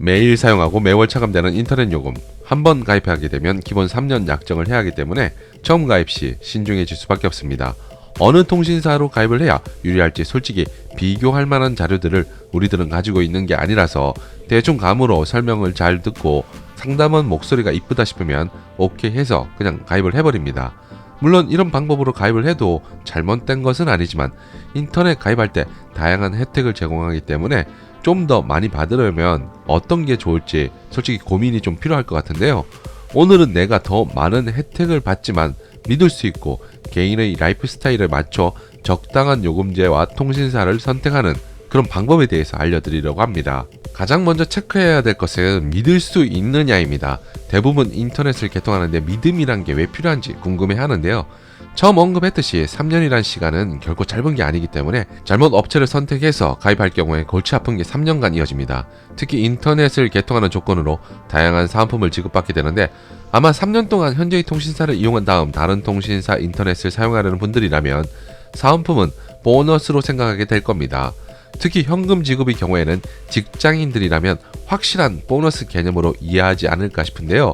매일 사용하고 매월 차감되는 인터넷 요금, 한번 가입하게 되면 기본 3년 약정을 해야 하기 때문에 처음 가입 시 신중해질 수밖에 없습니다. 어느 통신사로 가입을 해야 유리할지 솔직히 비교할 만한 자료들을 우리들은 가지고 있는 게 아니라서 대충 감으로 설명을 잘 듣고 상담원 목소리가 이쁘다 싶으면 오케이 해서 그냥 가입을 해버립니다. 물론 이런 방법으로 가입을 해도 잘못된 것은 아니지만 인터넷 가입할 때 다양한 혜택을 제공하기 때문에 좀 더 많이 받으려면 어떤 게 좋을지 솔직히 고민이 좀 필요할 것 같은데요. 오늘은 내가 더 많은 혜택을 받지만 믿을 수 있고 개인의 라이프 스타일에 맞춰 적당한 요금제와 통신사를 선택하는 그런 방법에 대해서 알려드리려고 합니다. 가장 먼저 체크해야 될 것은 믿을 수 있느냐입니다. 대부분 인터넷을 개통하는데 믿음이란 게 왜 필요한지 궁금해 하는데요. 처음 언급했듯이 3년이란 시간은 결코 짧은 게 아니기 때문에 잘못 업체를 선택해서 가입할 경우에 골치 아픈 게 3년간 이어집니다. 특히 인터넷을 개통하는 조건으로 다양한 사은품을 지급받게 되는데 아마 3년 동안 현재의 통신사를 이용한 다음 다른 통신사 인터넷을 사용하려는 분들이라면 사은품은 보너스로 생각하게 될 겁니다. 특히 현금 지급의 경우에는 직장인들이라면 확실한 보너스 개념으로 이해하지 않을까 싶은데요.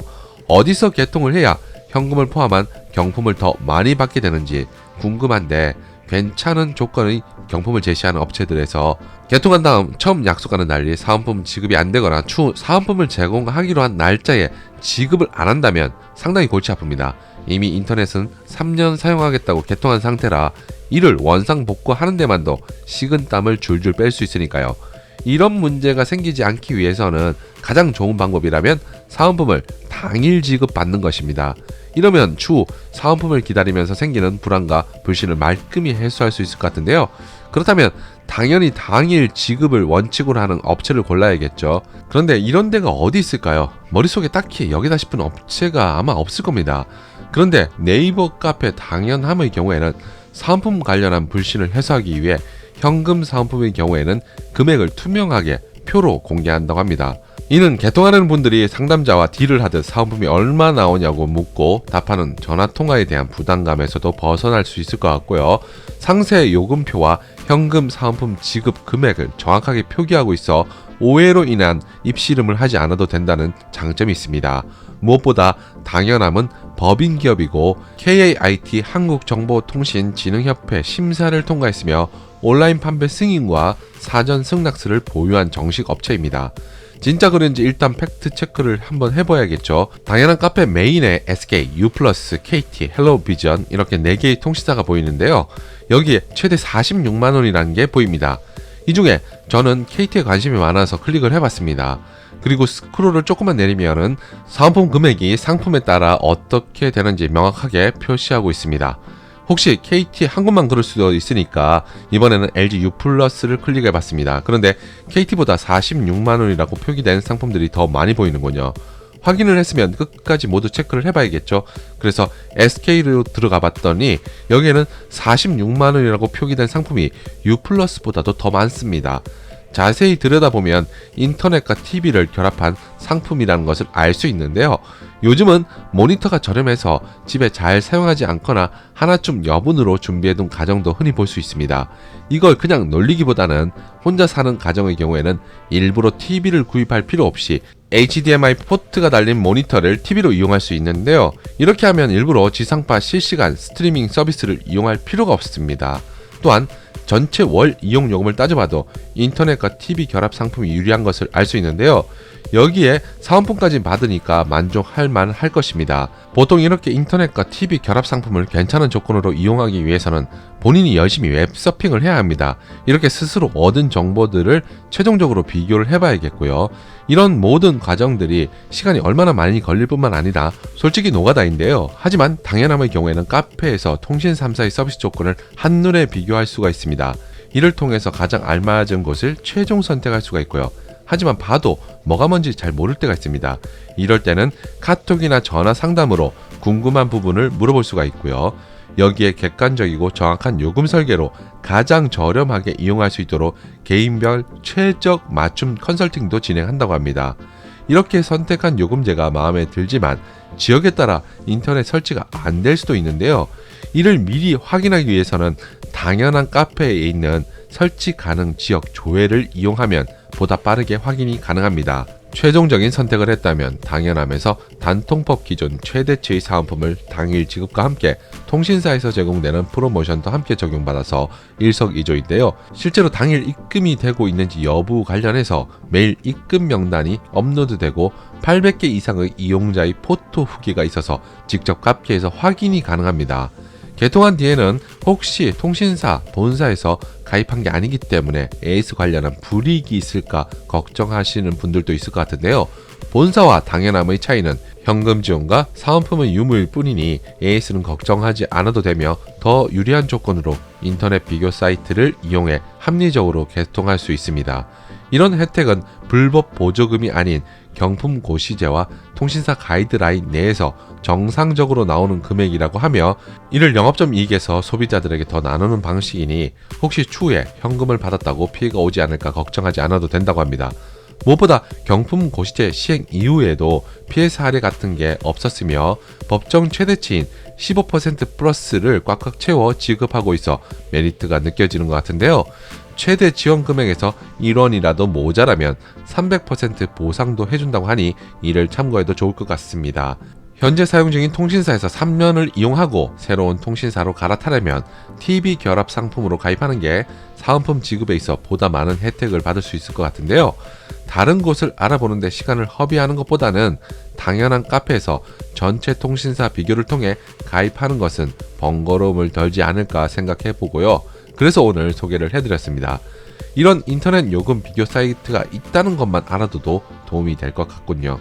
어디서 개통을 해야 현금을 포함한 경품을 더 많이 받게 되는지 궁금한데 괜찮은 조건의 경품을 제시하는 업체들에서 개통한 다음 처음 약속하는 날이 사은품 지급이 안 되거나 추후 사은품을 제공하기로 한 날짜에 지급을 안 한다면 상당히 골치 아픕니다. 이미 인터넷은 3년 사용하겠다고 개통한 상태라 이를 원상복구하는 데만도 식은땀을 줄줄 뺄 수 있으니까요. 이런 문제가 생기지 않기 위해서는 가장 좋은 방법이라면 사은품을 당일 지급받는 것입니다. 이러면 추후 사은품을 기다리면서 생기는 불안과 불신을 말끔히 해소할 수 있을 것 같은데요. 그렇다면 당연히 당일 지급을 원칙으로 하는 업체를 골라야겠죠. 그런데 이런 데가 어디 있을까요? 머릿속에 딱히 여기다 싶은 업체가 아마 없을 겁니다. 그런데 네이버 카페 당연함의 경우에는 사은품 관련한 불신을 해소하기 위해 현금 사은품의 경우에는 금액을 투명하게 표로 공개한다고 합니다. 이는 개통하는 분들이 상담자와 딜을 하듯 사은품이 얼마 나오냐고 묻고 답하는 전화통화에 대한 부담감에서도 벗어날 수 있을 것 같고요. 상세 요금표와 현금 사은품 지급 금액을 정확하게 표기하고 있어 오해로 인한 입씨름을 하지 않아도 된다는 장점이 있습니다. 무엇보다 당연함은 법인 기업이고 KAIT 한국정보통신진흥협회 심사를 통과했으며 온라인 판매 승인과 사전 승낙서를 보유한 정식 업체입니다. 진짜 그런지 일단 팩트 체크를 한번 해봐야겠죠. 당연한 카페 메인에 SK, U+, KT, 헬로비전 이렇게 4개의 통신사가 보이는데요. 여기에 최대 46만원이라는 게 보입니다. 이 중에 저는 KT에 관심이 많아서 클릭을 해봤습니다. 그리고 스크롤을 조금만 내리면은 사은품 금액이 상품에 따라 어떻게 되는지 명확하게 표시하고 있습니다. 혹시 KT 한 곳만 그럴 수도 있으니까 이번에는 LG U+를 클릭해봤습니다. 그런데 KT보다 46만원이라고 표기된 상품들이 더 많이 보이는군요. 확인을 했으면 끝까지 모두 체크를 해봐야겠죠. 그래서 SK로 들어가 봤더니 여기에는 46만원이라고 표기된 상품이 U+보다도 더 많습니다. 자세히 들여다보면 인터넷과 TV를 결합한 상품이라는 것을 알 수 있는데요. 요즘은 모니터가 저렴해서 집에 잘 사용하지 않거나 하나쯤 여분으로 준비해둔 가정도 흔히 볼 수 있습니다. 이걸 그냥 놀리기보다는 혼자 사는 가정의 경우에는 일부러 TV를 구입할 필요 없이 HDMI 포트가 달린 모니터를 TV로 이용할 수 있는데요. 이렇게 하면 일부러 지상파 실시간 스트리밍 서비스를 이용할 필요가 없습니다. 또한 전체 월 이용 요금을 따져봐도 인터넷과 TV 결합 상품이 유리한 것을 알 수 있는데요. 여기에 사은품까지 받으니까 만족할 만할 것입니다. 보통 이렇게 인터넷과 TV 결합 상품을 괜찮은 조건으로 이용하기 위해서는 본인이 열심히 웹서핑을 해야 합니다. 이렇게 스스로 얻은 정보들을 최종적으로 비교를 해봐야겠고요. 이런 모든 과정들이 시간이 얼마나 많이 걸릴 뿐만 아니라 솔직히 노가다인데요. 하지만 당연함의 경우에는 카페에서 통신 3사의 서비스 조건을 한눈에 비교할 수가 있습니다. 이를 통해서 가장 알맞은 곳을 최종 선택할 수가 있고요. 하지만 봐도 뭐가 뭔지 잘 모를 때가 있습니다. 이럴 때는 카톡이나 전화 상담으로 궁금한 부분을 물어볼 수가 있고요. 여기에 객관적이고 정확한 요금 설계로 가장 저렴하게 이용할 수 있도록 개인별 최적 맞춤 컨설팅도 진행한다고 합니다. 이렇게 선택한 요금제가 마음에 들지만 지역에 따라 인터넷 설치가 안 될 수도 있는데요. 이를 미리 확인하기 위해서는 당연한 카페에 있는 설치 가능 지역 조회를 이용하면 보다 빠르게 확인이 가능합니다. 최종적인 선택을 했다면 당연함에서 단통법 기존 최대치의 사은품을 당일 지급과 함께 통신사에서 제공되는 프로모션도 함께 적용받아서 일석이조인데요. 실제로 당일 입금이 되고 있는지 여부 관련해서 매일 입금 명단이 업로드되고 800개 이상의 이용자의 포토 후기가 있어서 직접 카페에서 확인이 가능합니다. 개통한 뒤에는 혹시 통신사 본사에서 가입한 게 아니기 때문에 AS 관련한 불이익이 있을까 걱정하시는 분들도 있을 것 같은데요. 본사와 당연함의 차이는 현금 지원과 사은품의 유무일 뿐이니 AS는 걱정하지 않아도 되며 더 유리한 조건으로 인터넷 비교 사이트를 이용해 합리적으로 개통할 수 있습니다. 이런 혜택은 불법 보조금이 아닌 경품 고시제와 통신사 가이드라인 내에서 정상적으로 나오는 금액이라고 하며 이를 영업점 이익에서 소비자들에게 더 나누는 방식이니 혹시 추후에 현금을 받았다고 피해가 오지 않을까 걱정하지 않아도 된다고 합니다. 무엇보다 경품 고시제 시행 이후에도 피해 사례 같은 게 없었으며 법정 최대치인 15% 플러스를 꽉꽉 채워 지급하고 있어 메리트가 느껴지는 것 같은데요. 최대 지원 금액에서 1원이라도 모자라면 300% 보상도 해준다고 하니 이를 참고해도 좋을 것 같습니다. 현재 사용 중인 통신사에서 3년을 이용하고 새로운 통신사로 갈아타려면 TV 결합 상품으로 가입하는 게 사은품 지급에 있어 보다 많은 혜택을 받을 수 있을 것 같은데요. 다른 곳을 알아보는데 시간을 허비하는 것보다는 당연한 카페에서 전체 통신사 비교를 통해 가입하는 것은 번거로움을 덜지 않을까 생각해 보고요. 그래서 오늘 소개를 해드렸습니다. 이런 인터넷 요금 비교 사이트가 있다는 것만 알아둬도 도움이 될 것 같군요.